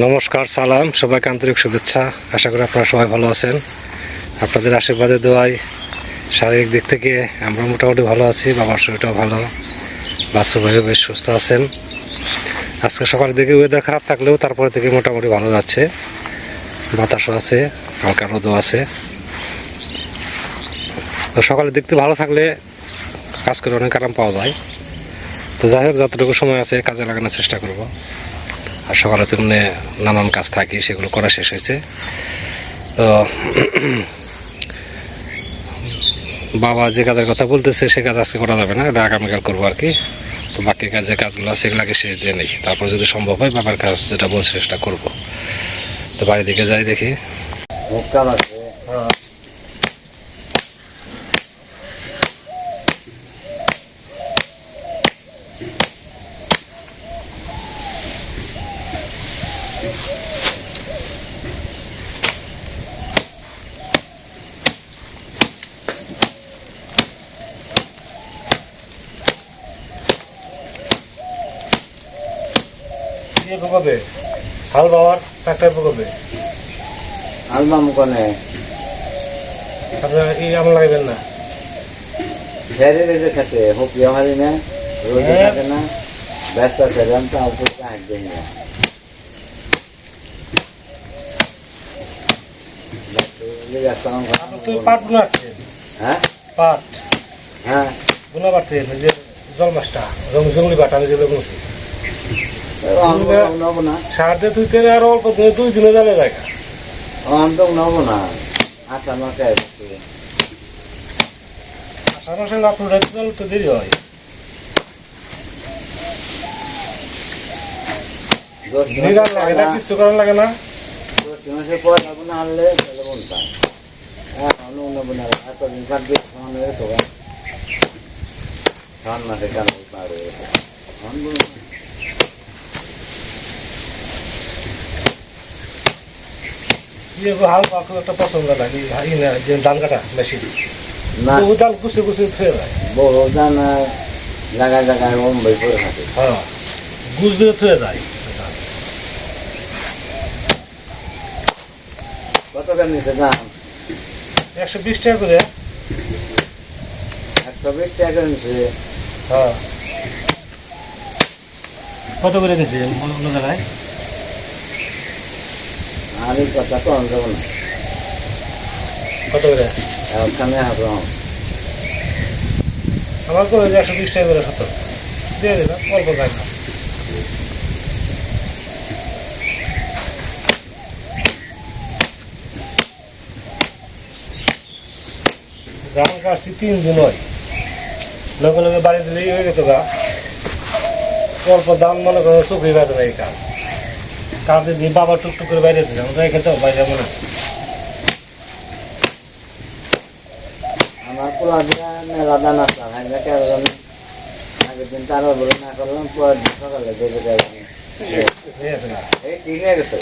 নমস্কার, সালাম, সবাইকে আন্তরিক শুভেচ্ছা। আশা করি আপনারা সবাই ভালো আছেন। আপনাদের আশীর্বাদে দোয়ায় শারীরিক দিক থেকে আমরা মোটামুটি ভালো আছি। বাবার শরীরটাও ভালো, বাচ্চা ভাইও বেশ সুস্থ আছেন। আজকে সকালের দিকে ওয়েদার খারাপ থাকলেও তারপরে থেকে মোটামুটি ভালো যাচ্ছে। বাতাসও আছে, হালকা রোদও আছে। তো সকালের দিক থেকে ভালো থাকলে কাজ করে অনেক আরাম পাওয়া যায়। তো যাই হোক, যতটুকু সময় আছে কাজে লাগানোর চেষ্টা করব। আর সকালে তেমনি নানান কাজ থাকি, সেগুলো করা শেষ হয়েছে। তো বাবা যে কাজের কথা বলতেছে সে কাজ আজকে করা যাবে না, এটা আগামীকাল করবো আর কি। তো বাকি যে কাজগুলো আছে সেগুলোকে শেষ দিয়ে নেই, তারপর যদি সম্ভব হয় বাবার কাজ যেটা বলছে সেটা করবো। তো বাড়ির দিকে যাই, দেখি। কবে হাল বাবার ট্রাক্টর কবে হাল মাম কোনে আপনারা এই আমল লাগাবেন না? ছেড়ে রেখে খেতে হোক হারি না, রোদে থাকে না, ব্যস্ত ছিলাম তো অল্প হাঁট দিই না। পাট বোনাচ্ছেন? হ্যাঁ পাট, হ্যাঁ বোনা পাচ্ছেন, যে জল মাছটা জঙ্গলি পাট আমি যেগুলো বলছি নেবো না, সার দিয়ে তুই তেলে আর অল্প দিয়ে 2 দিনে জানে জায়গা অন্তম নেবো না। আচ্ছা মাকে আষাঢ় মাসে না তুলে তো দেরি হয়। নিরাল লাগে না, কিছু করার লাগে না। 2 মাসের পর নেবো না, আনলে তাহলে বলতাম এখন নেবো না। এতদিন থাকবে খাওয়ানো হয়ে তো খাওয়ান মাসে কেন পার হয়ে গেছে হাল পাখু একটা পছন্দ লাগে যে ধান কাটা মেশিন না, বহু ধান কুচে কুচে ফেলে যায়। বহু ধান জায়গায় জায়গায় মুম্বাই করে থাকে। হ্যাঁ, গুছ দিয়ে ফেলে যায়। কত করে নিচ্ছে দাম? 120 টাকা করে। 120 টাকা করে নিচ্ছে। হ্যাঁ, কত করে নিচ্ছে অন্য জায়গায়? আর এই কথা তো আনতে না। কত করে? ওখানে আসলাম আমার তো 120 টাকা করে 70 দিয়ে দিলাম, অল্প যায় না। ধান কাটছি 3 দিন হয়, লগে লগে বাড়ি দিলেই হয়ে গেত গা। অল্প দাম মনে করো চোখে বাজে না এই কাজ। কাজে দিয়ে বাবা টুকটুক করে বাইরে দিলাম, খেতে বাইরে মনে আমার পোলা দিয়ে মেলা দান আসলাম। আগের দিন তারও বলে না করলাম, পরের দিন সকালে দেখে যাই এই ঠিক হয়ে গেছে।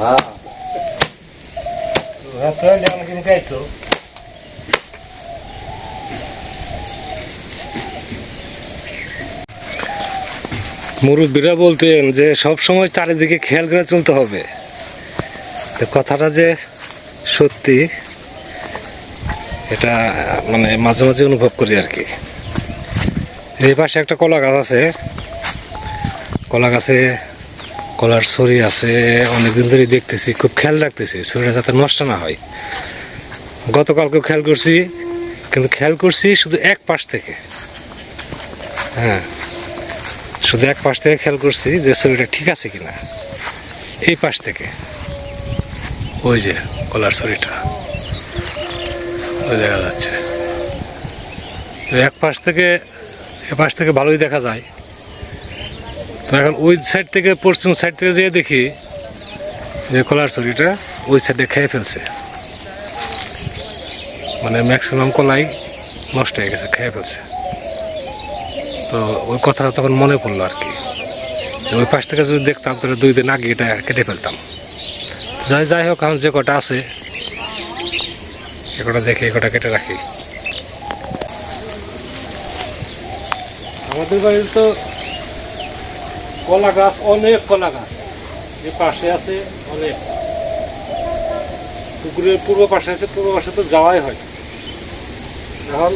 হ্যাঁ খাইতো। মুরব্বীরা বলতেন যে সব সময় চারিদিকে খেয়াল করে চলতে হবে। কথাটা যে সত্যি এটা মানে মাঝে মাঝে অনুভব করি আর কি। এই পাশে একটা কলা গাছ আছে, কলা গাছে কলার ছড়ি আছে। অনেকদিন ধরে দেখতেছি, খুব খেয়াল রাখতেছি ছড়িটা যাতে নষ্ট না হয়। গতকালকেও খেয়াল করছি, কিন্তু খেয়াল করছি শুধু এক পাশ থেকে। হ্যাঁ, শুধু এক পাশ থেকে খেয়াল করছি যে ছড়িটা ঠিক আছে কিনা। এই পাশ থেকে ওই যে কলার ছড়িটা ওই দেখা যাচ্ছে। তো এক পাশ থেকে এ পাশ থেকে ভালোই দেখা যায়। তো এখন ওই সাইড থেকে, পশ্চিম সাইড থেকে যেয়ে দেখি যে কলার ছড়িটা ওই সাইডে খেয়ে ফেলছে। মানে ম্যাক্সিমাম কলাই নষ্ট হয়ে গেছে, খেয়ে ফেলছে। তো ওই কথাটা তখন মনে পড়লো আর কি। ওই পাশ থেকে যদি দেখতাম তাহলে 2 দিন আগে এটা কেটে ফেলতাম। যাই হোক, এখন যে কটা আছে এ কটা দেখে এ কটা কেটে রাখি। আমাদের বাড়ির তো কলা গাছ, অনেক কলা গাছ, যে পাশে আছে অনেক, পুকুরের পূর্ব পাশে আছে, পূর্ব পাশে তো যাওয়াই হয়। এখন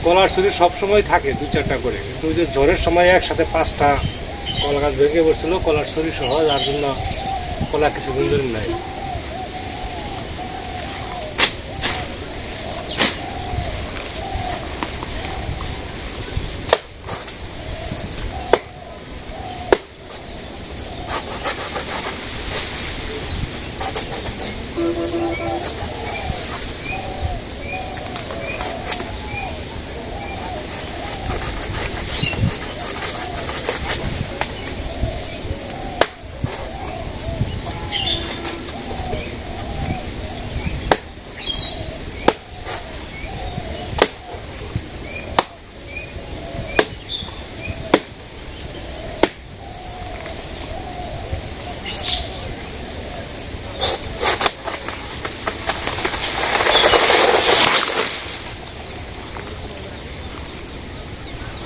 কলার ছড়ি সবসময় থাকে 2-4টা করে, কিন্তু ওই যে ঝড়ের সময় একসাথে 5টা কলা গাছ ভেঙে পড়ছিল কলার ছড়ি সহ, যার জন্য কলা কিছুদিন ধরে নাই।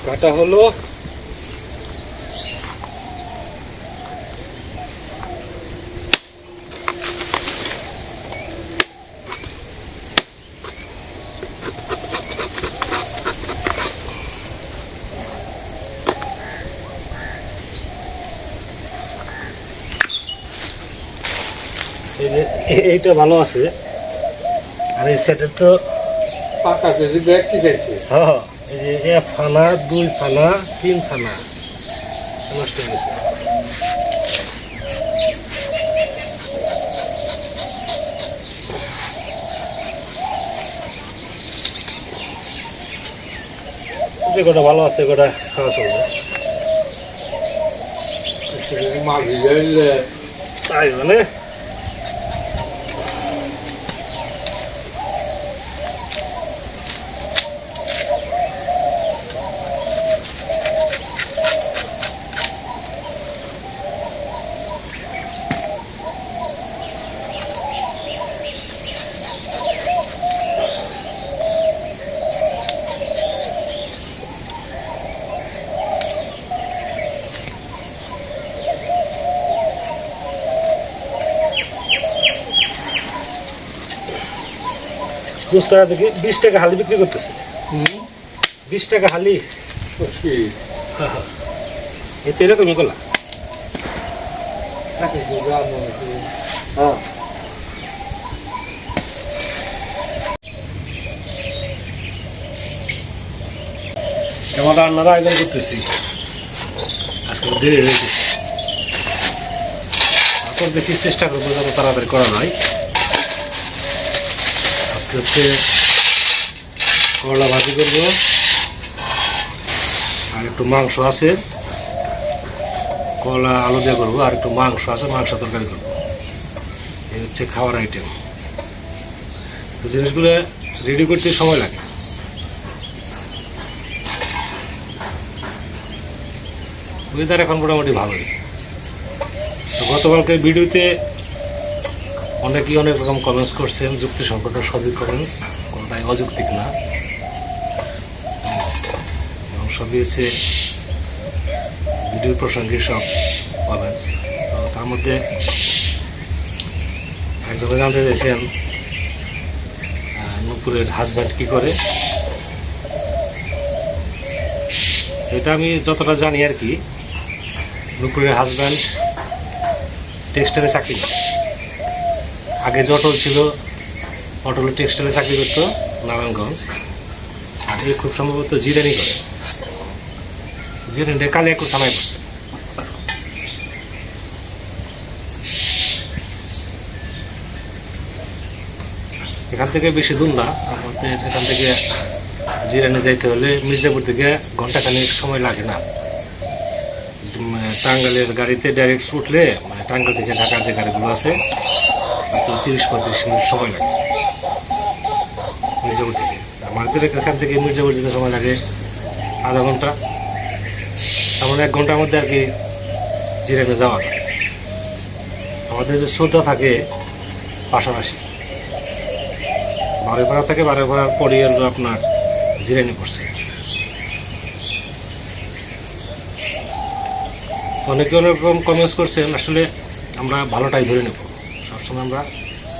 কাটা হলো, এইটা ভালো আছে, আর এই সেটের তো পাকা যদি ব্যাগ ঠিক আছে। হ্যাঁ, এই যে 1 ফানা 2 ফানা 3 ফানা নষ্ট হয়ে গেছে। যে কটা ভালো আছে কটা খাওয়া চলবে, মাছ ভিজাইলে তাই মানে দুস্তারা দেখি 20 টাকা হালি বিক্রি করতেছে। 20 টাকা হালি, এতে এরকমই কলা। হ্যাঁ এবার রান্নার আয়োজন করতেছি, আজকে দেরি হয়ে গেছে, তারপর দেখি চেষ্টা করবো যত তাড়াতাড়ি করা যায়। আজকে হচ্ছে করলা ভাজি করবো, আর একটু মাংস আছে, কলা আলু দিয়ে করবো, আর একটু মাংস আছে, মাংস তরকারি করবো। এই হচ্ছে খাওয়ার আইটেম। তো জিনিসগুলো রেডি করতে সময় লাগে। ওয়েদার এখন মোটামুটি ভালোই। তো গতকালকে ভিডিওতে অনেকেই অনেক রকম কমেন্টস করছেন, যুক্তিসঙ্গত সবই কমেন্টস, কোনটাই অযৌক্তিক না, এবং সবই হচ্ছে ভিডিও প্রসঙ্গে সব কমেন্টস। তো তার মধ্যে একজনে জানতে চাইছেন নূপুরের হাজব্যান্ড কি করে। এটা আমি যতটা জানি আর কি, নূপুরের হাজব্যান্ড টেক্সটাইলে চাকরি করে। আগে জটল ছিল, অটলে টেক্সটাইলে চাকরি করতো নারায়ণগঞ্জ, আর এই খুব সম্ভবত জিরানি করে। জিরানিটা কালিয়াকুর থানায় পড়ছে। এখান থেকে বেশি দূর না, আমাদের এখান থেকে জিরানি যাইতে হলে মির্জাপুর থেকে ঘন্টাখানেক সময় লাগে না। টাঙ্গাইলের গাড়িতে ডাইরেক্ট উঠলে, মানে টাঙ্গাইল থেকে ঢাকার যে গাড়িগুলো আছে, হয়তো 30-35 মিনিট সময় লাগে মির্জাপুর থেকে। আমাদের এখান থেকে মির্জাপুর যেতে সময় লাগে আধা ঘন্টা, তেমন 1 ঘন্টার মধ্যে আর কি জিরানি যাওয়া। আমাদের যে শ্রদ্ধা থাকে পাশাপাশি, বারোপাড়া থেকে বারোপাড়ার পরই হলো আপনার জিরানি পড়ছে। অনেকে অনেক রকম কমেন্টস করছেন, আসলে আমরা ভালোটাই ধরে নেব, সবসময় আমরা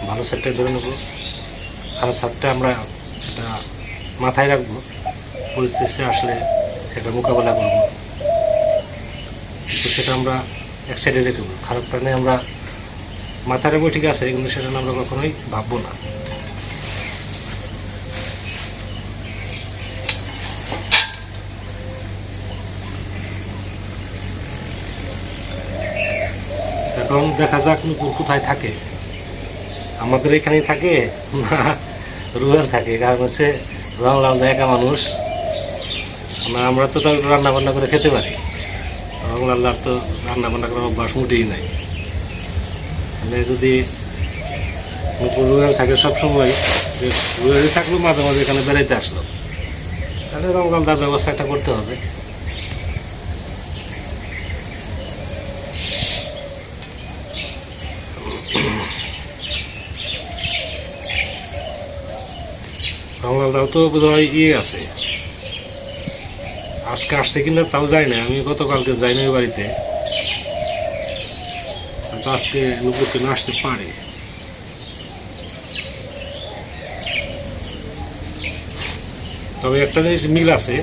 ভালো সেটটাই ধরে নেব, খারাপ সেটটা আমরা সেটা মাথায় রাখবো, পরিস্থিতি আসলে সেটা মোকাবেলা করব, কিন্তু সেটা আমরা এক সাইডে রেখে দেবো, খারাপটা নিয়ে আমরা মাথায় রাখবো ঠিক আছে, কিন্তু সেটা আমরা কখনোই ভাববো না। এখন দেখা যাক নুপুর কোথায় থাকে, আমাদের এখানেই থাকে না রুয়ার থাকে, কারণ হচ্ছে রংলাল একা মানুষ, আমরা তো তার রান্না বান্না করে খেতে পারি, রংলাল্লার তো রান্না বান্না করার অভ্যাস মোটেই নাই। মানে যদি নুপুর রুয়াল থাকে সবসময়, রুয়ালে থাকলেও মাঝে মাঝে এখানে বেড়াইতে আসলো, তাহলে রংলালদার ব্যবস্থা একটা করতে হবে। রংলালদাও তো বোধহয় আছে, আজকে আসছে কিনা তাও যাই না, আমি গতকালকে যাই না ওই বাড়িতে, আজকে নুপুরকে না আসতে পারে। তবে একটা জিনিস মিল আছে,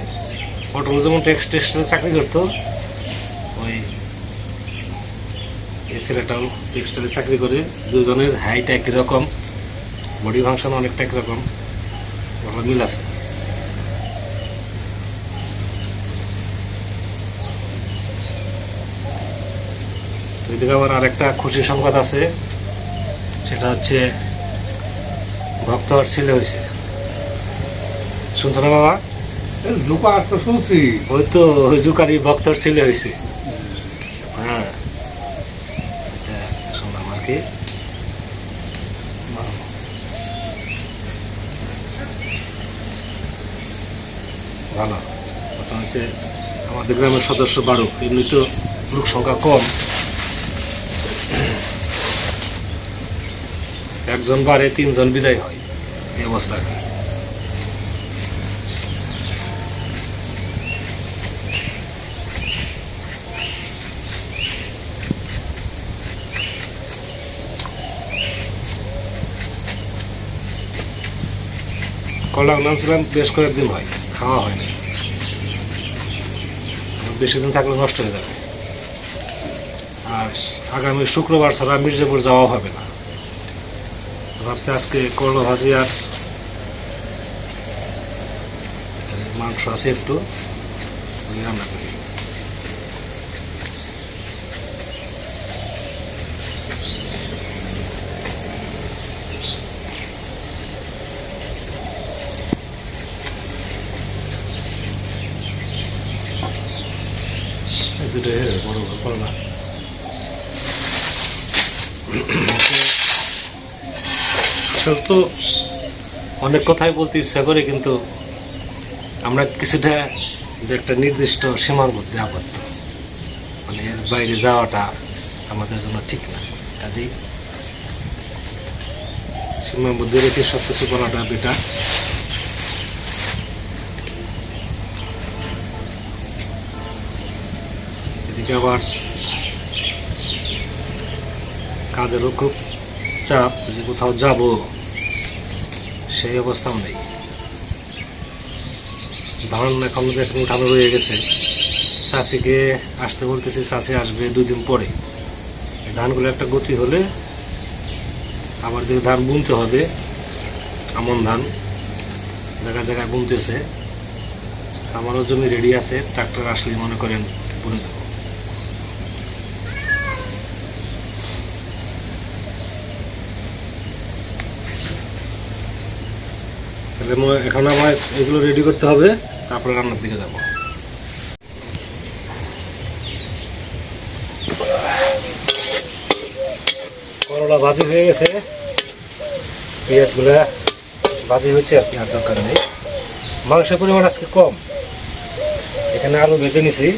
অটোল যেমন টেক্সটাইলে চাকরি করতো, ওই এই ছেলেটাও টেক্সটাইলে চাকরি করে, দুজনের হাইট একই রকম, বডি ফাংশন অনেকটা একরকম, ভালো মিল আছে। এদিকে আবার আরেকটা খুশি সংবাদ আছে, সেটা হচ্ছে ভক্ত আর ছেলে হয়েছে, শুনছো না বাবা? জুকা তো শুনছি, ওই তো ওই জুকারি ভক্তর ছেলে হয়েছে। হ্যাঁ, এটা শুনলাম আর কি। ভালো কথা হচ্ছে, আমাদের গ্রামের সদস্য 12, এমনি তো লোক সংখ্যা কম, একজন বাড়ে 3 জন বিদায় হয়, এই অবস্থা। কলা আনছিলাম বেশ কয়েকদিন হয়, খাওয়া হয় না, বেশি দিন থাকলে নষ্ট হয়ে যাবে, আর আগামী শুক্রবার ছাড়া মির্জাপুর যাওয়া হবে না, ভাবছি আজকে করলা ভাজি আর মাংস আছে একটু, রান্না করি। দুটো বড় বড় করলা, আসলে তো অনেক কথাই বলতে ইচ্ছা করে, কিন্তু আমরা কিছুটা যে একটা নির্দিষ্ট সীমার মধ্যে আবদ্ধ, মানে এর বাইরে যাওয়াটা আমাদের জন্য ঠিক না, কাজেই সীমার মধ্যে রেখে সব কিছু করাটা বেটার। এদিকে আবার কাজেরও খুব চাপ, যে কোথাও যাব সেই অবস্থাও নেই, ধান এখন দেখুন উঠানো রয়ে গেছে, চাচিকে আসতে বলতেছি, চাচি আসবে 2 দিন পরে, ধানগুলো একটা গতি হলে আবার দিকে ধান বুনতে হবে, আমন ধান জায়গায় জায়গায় বুনতেছে, আমারও জমি রেডি আছে, ট্রাক্টর আসলে মনে করেন বুনে দেবো। তাহলে এখন আমার এগুলো রেডি করতে হবে, তারপরে রান্নার দিকে যাবো। করলা ভাজি হয়ে গেছে, পেঁয়াজগুলা ভাজি হচ্ছে আর কি, আর দরকার নেই। মাংসের পরিমাণ আজকে কম, এখানে আলু ভেজে নিছি,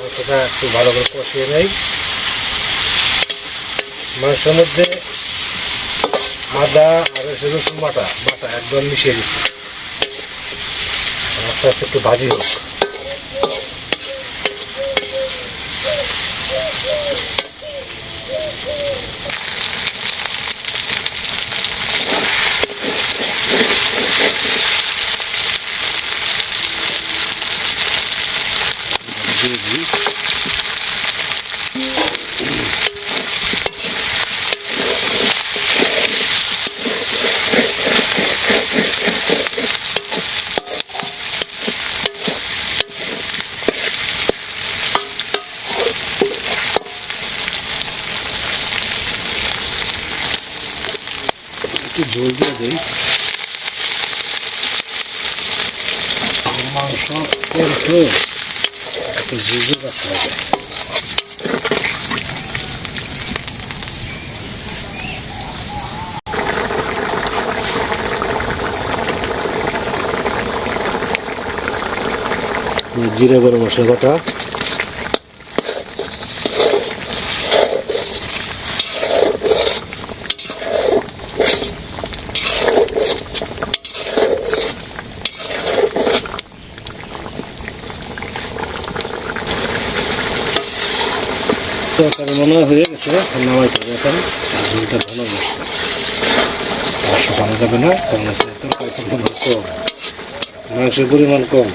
মাংসটা একটু ভালো করে কষিয়ে নেই, মাংসের মধ্যে আদা আর রসুন বাটা বাটা একদম মিশিয়ে দিচ্ছি। আস্তে আস্তে একটু ভাজি হোক। দিয়ে দিই একটু ঝোল দিয়ে দিই। মাংস একটু ঝোল রাখতে হবে। জিরা গরম মশলা বাটা, তরকারি মনে হয়ে গেছে, নামাই করবো এখন। ঝোলটা ভালো বসছে, মাংস ভালো যাবে না, কারণ তরকারি পরিমাণ কম, মাংসের পরিমাণ কম।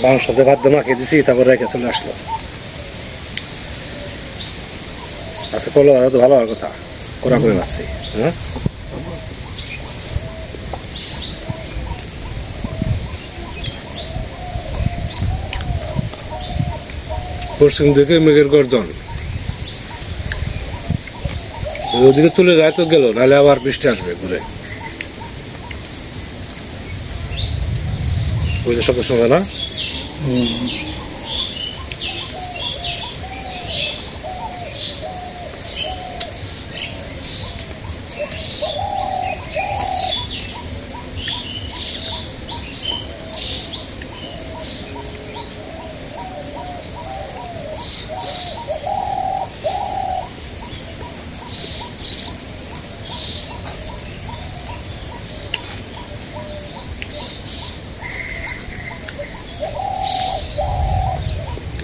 মাংসতে ভাত দিয়ে মাখিয়ে দিছি, তারপর রেখে চলে আসলো। আচ্ছা, করলো তো ভালো হওয়ার কথা, করা করে মারছি। হ্যাঁ, পশ্চিম দিকে মেঘের গর্জন, ওদিকে চলে যায় তো গেল, নাহলে আবার বৃষ্টি আসবে ঘুরে। ওই যে সঙ্গে সঙ্গে না,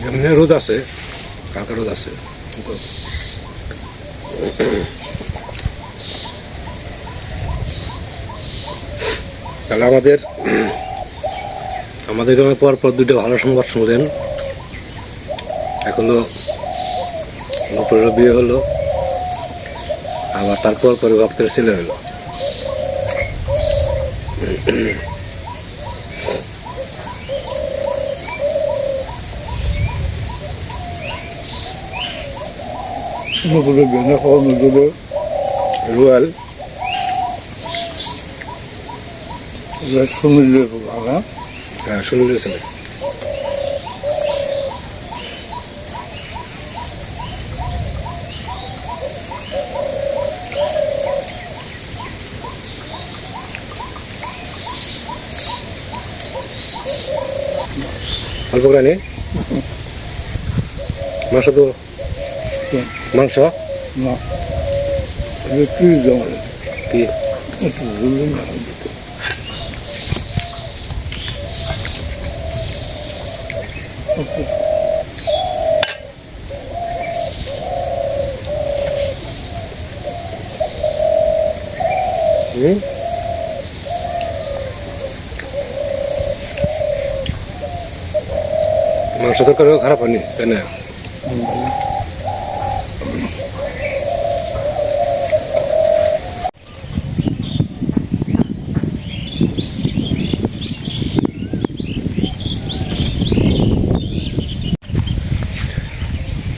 এমনি রোদ আছে, কাকা রোদ আছে। তাহলে আমাদের গ্রামে পর দুটো ভালো সংবাদ শুনলেন। এখনো নূপুরের বিয়ে হলো, আবার তারপর পরে ভক্তের ছেলে হলো। রুয়াল হ্যাঁ, সুনীলের ছেলে। অল্প করে নি মাংস তো, মাংস না কি মাংস তরকারিও খারাপ হয়নি, তাই না?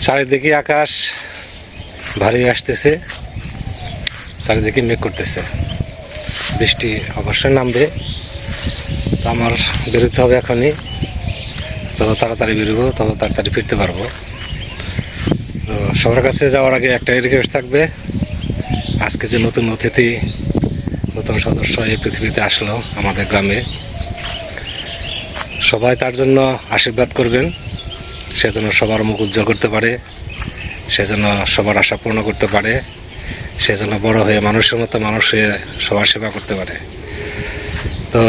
চারিদিকে আকাশ ভারী আসতেছে, চারিদিকে মেঘ করতেছে, বৃষ্টি অবশ্যই নামবে। তো আমার বেরোতে হবে এখনই, যত তাড়াতাড়ি বেরোবো তত তাড়াতাড়ি ফিরতে পারবো। তো সবার কাছে যাওয়ার আগে একটা রিকোয়েস্ট থাকবে, আজকে যে নতুন অতিথি, নতুন সদস্য এই পৃথিবীতে আসলো আমাদের গ্রামে, সবাই তার জন্য আশীর্বাদ করবেন, সে যেন সবার মুখ উজ্জ্বল করতে পারে, সে যেন সবার আশা পূর্ণ করতে পারে, সে যেন বড় হয়ে মানুষের মতো মানুষ হয়ে সবার সেবা করতে পারে। তো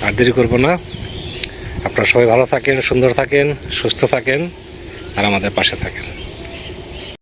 আর দেরি করবো না, আপনারা সবাই ভালো থাকেন, সুন্দর থাকেন, সুস্থ থাকেন আর আমাদের পাশে থাকেন।